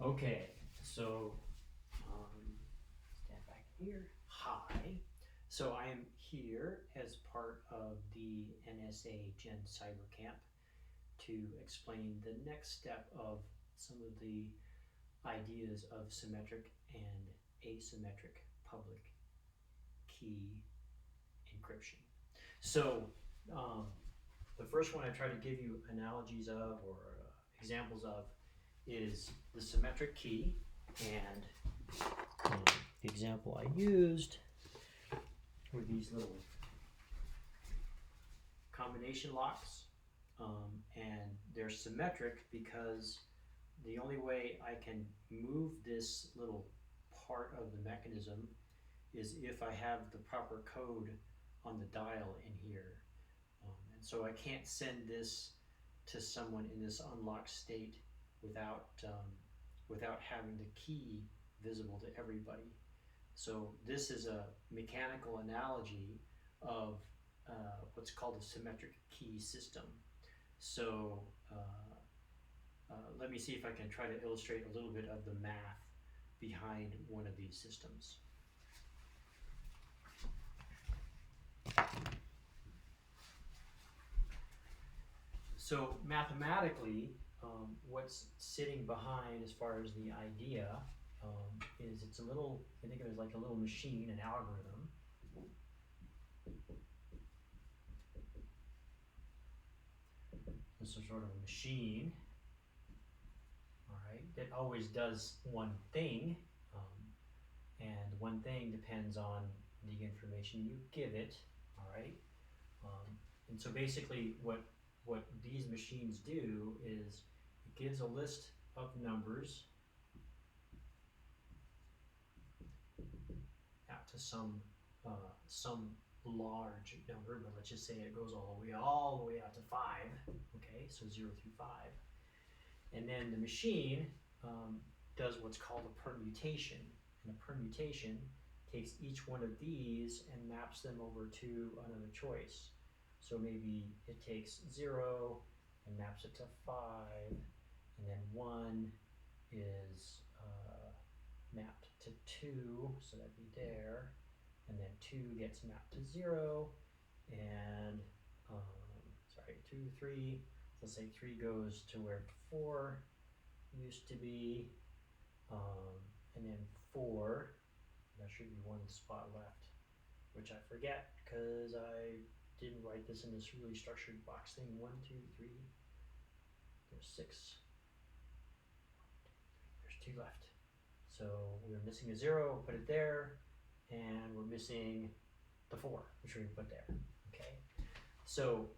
Okay, so stand back here. Hi. So I am here as part of the NSA Gen Cyber Camp to explain the next step of some of the ideas of symmetric and asymmetric public key encryption. So the first one I try to give you analogies of or examples of is the symmetric key, and the example I used were these little combination locks, and they're symmetric because the only way I can move this little part of the mechanism is if I have the proper code on the dial in here. And so I can't send this to someone in this unlocked state without having the key visible to everybody. So this is a mechanical analogy of what's called a symmetric key system. So let me see if I can try to illustrate a little bit of the math behind one of these systems. So mathematically, what's sitting behind as far as the idea is it's a little, I think of it as like a little machine, an algorithm. This is sort of a machine, all right, that always does one thing, and one thing depends on the information you give it, all right? And so basically what these machines do is it gives a list of numbers out to some large number, but let's just say it goes all the way out to 5, okay, so 0 through 5. And then the machine does what's called a permutation, and a permutation takes each one of these and maps them over to another choice. So maybe it takes 0 and maps it to 5, and then 1 is mapped to 2, so that'd be there, and then 2 gets mapped to 0, and 2, 3, let's say 3 goes to where 4 used to be, and then 4, there should be one spot left, which I forget because I didn't write this in this really structured box thing. 1, 2, 3, there's 6, there's 2 left. So we're missing a 0, put it there, and we're missing the 4, which we're going to put there, okay? So,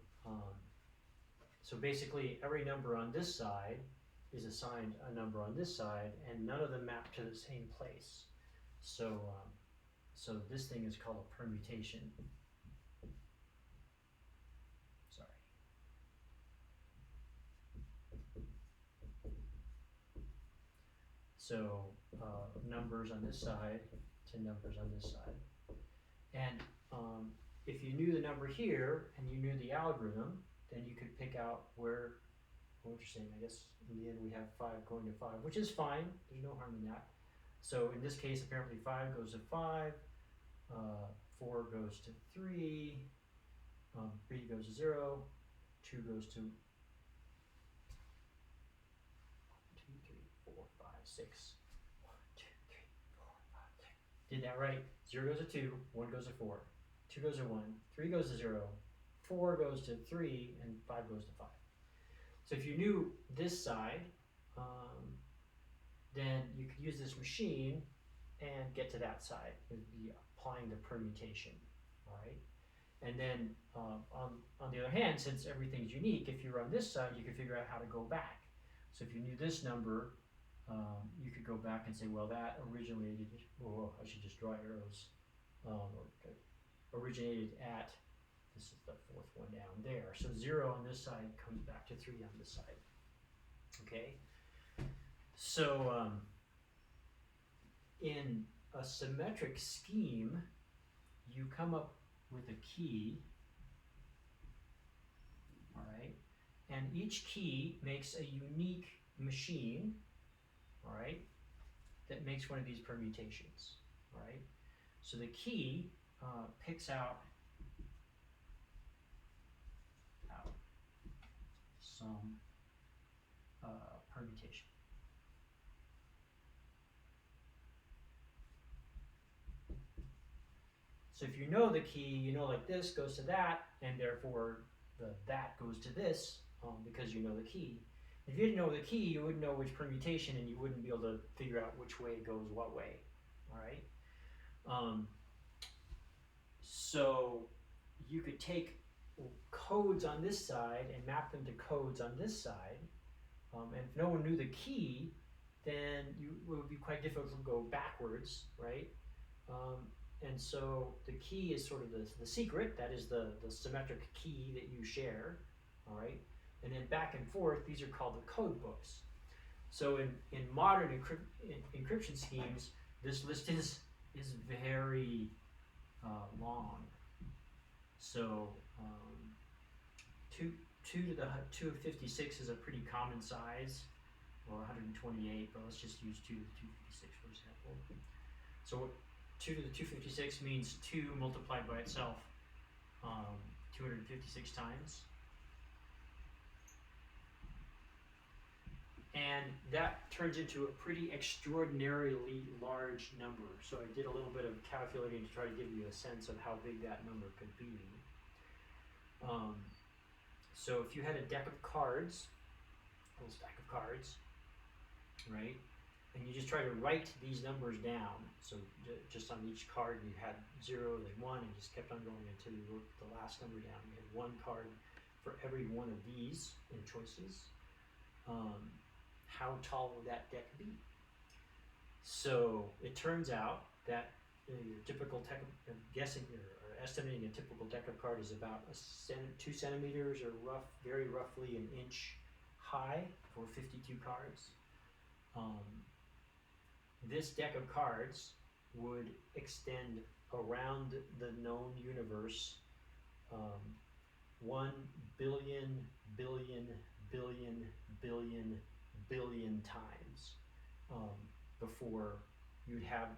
so basically every number on this side is assigned a number on this side, and none of them map to the same place. So, so this thing is called a permutation. Sorry. So numbers on this side to numbers on this side. And if you knew the number here and you knew the algorithm, then you could pick out where, what you're saying, I guess in the end we have 5 going to 5, which is fine, there's no harm in that. So in this case, apparently 5 goes to 5, 4 goes to 3, 3 goes to 0, 2 goes to 1, 2, 3, 4, 5, 6. 1, 2, 3, 4, 5, 6. Did that right. 0 goes to 2, 1 goes to 4, 2 goes to 1, 3 goes to 0, 4 goes to 3, and 5 goes to 5. So if you knew this side, then you could use this machine and get to that side. It would be applying the permutation, all right? And then on the other hand, since everything's unique, if you're on this side, you can figure out how to go back. So if you knew this number, you could go back and say, well, that originated, oh, I should just draw arrows, originated at, this is the 4th one down there. So 0 on this side comes back to 3 on this side, okay? So in a symmetric scheme, you come up with a key, all right? And each key makes a unique machine, all right, that makes one of these permutations, all right? So the key picks out some permutation. So if you know the key, you know like this goes to that, and therefore that goes to this because you know the key. If you didn't know the key, you wouldn't know which permutation, and you wouldn't be able to figure out which way it goes what way. All right. So you could take codes on this side and map them to codes on this side. And if no one knew the key, then it would be quite difficult to go backwards, right? And so the key is sort of the secret, that is the symmetric key that you share, all right? And then back and forth, these are called the code books. So in modern encryption schemes, this list is very long. So 2 to the 256 is a pretty common size, or 128, but let's just use 2 to the 256 for example. So 2 to the 256 means 2 multiplied by itself 256 times. And that turns into a pretty extraordinarily large number. So I did a little bit of calculating to try to give you a sense of how big that number could be. So if you had a deck of cards, a little stack of cards, right? And you just try to write these numbers down. So just on each card you had 0, then 1, and just kept on going until you wrote the last number down. You had 1 card for every one of these in choices. How tall would that deck be? So it turns out that your typical estimating a typical deck of card is about 2 centimeters, or very roughly an inch high for 52 cards. This deck of cards would extend around the known universe 1 billion billion billion billion billion times before you'd have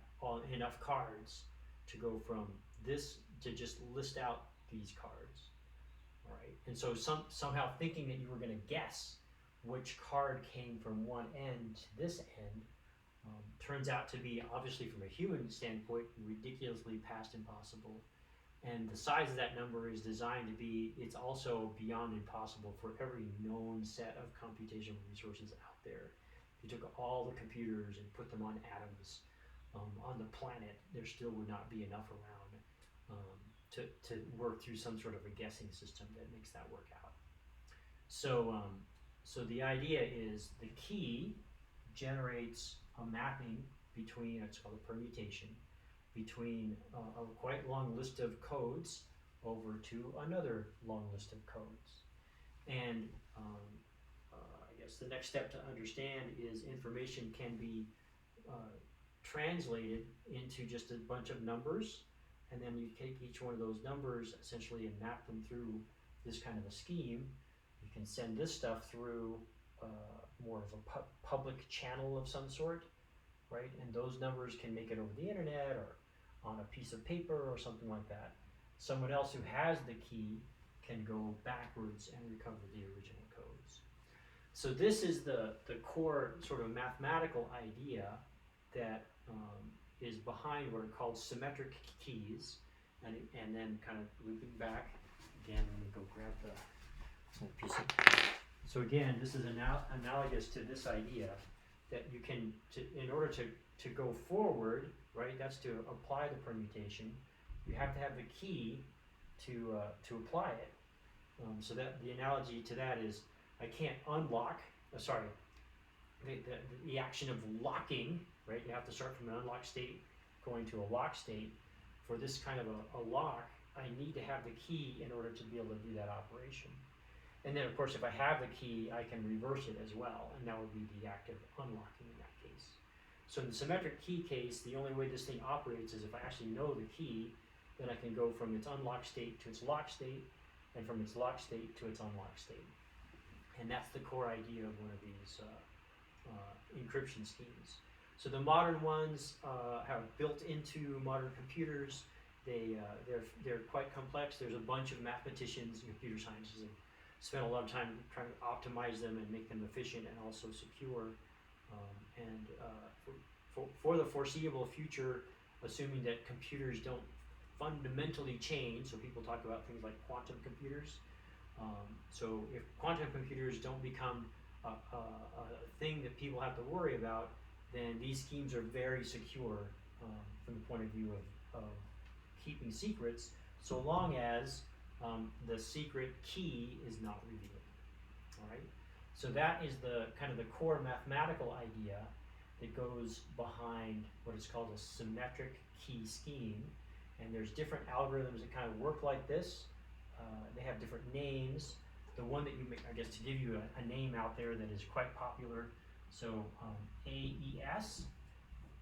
enough cards to go from this to just list out these cards. All right, and so somehow thinking that you were going to guess which card came from one end to this end turns out to be, obviously from a human standpoint, ridiculously past impossible. And the size of that number is designed to be, it's also beyond impossible for every known set of computational resources out there. If you took all the computers and put them on atoms on the planet, there still would not be enough around to work through some sort of a guessing system that makes that work out. So, so the idea is the key generates a mapping between, it's called a permutation, between a quite long list of codes over to another long list of codes. And I guess the next step to understand is information can be translated into just a bunch of numbers, and then you take each one of those numbers essentially and map them through this kind of a scheme. You can send this stuff through more of a public channel of some sort, right? And those numbers can make it over the internet or on a piece of paper or something like that. Someone else who has the key can go backwards and recover the original codes. So this is the core sort of mathematical idea that is behind what are called symmetric keys. And then kind of looping back, again, let me go grab the piece of. So again, this is analogous to this idea that you can, in order to go forward, right, that's to apply the permutation, you have to have the key to apply it. So that the analogy to that is, I can't unlock, the action of locking, right, you have to start from an unlocked state going to a lock state. For this kind of a lock, I need to have the key in order to be able to do that operation. And then, of course, if I have the key, I can reverse it as well, and that would be the act of unlocking in that case. So in the symmetric key case, the only way this thing operates is if I actually know the key, then I can go from its unlocked state to its locked state, and from its locked state to its unlocked state. And that's the core idea of one of these encryption schemes. So the modern ones have built into modern computers. They're quite complex. There's a bunch of mathematicians and computer scientists that spent a lot of time trying to optimize them and make them efficient and also secure. For the foreseeable future, assuming that computers don't fundamentally change, so people talk about things like quantum computers. So if quantum computers don't become a thing that people have to worry about, then these schemes are very secure from the point of view of keeping secrets, so long as the secret key is not revealed. All right. So that is the kind of the core mathematical idea that goes behind what is called a symmetric key scheme. And there's different algorithms that kind of work like this. They have different names. The one that you make, I guess, to give you a name out there that is quite popular. So AES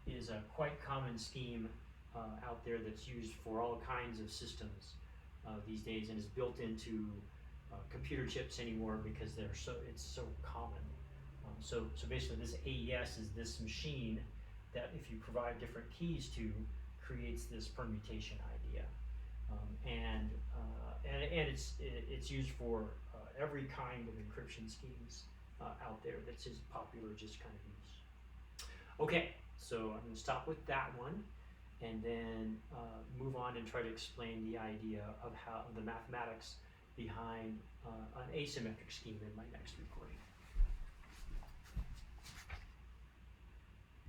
is a quite common scheme out there that's used for all kinds of systems these days, and is built into computer chips anymore because it's so common. So basically, this AES is this machine that, if you provide different keys to, creates this permutation idea, and it's used for every kind of encryption schemes out there that's as popular, just kind of use. Okay, so I'm going to stop with that one, and then move on and try to explain the idea of the mathematics behind an asymmetric scheme in my next recording.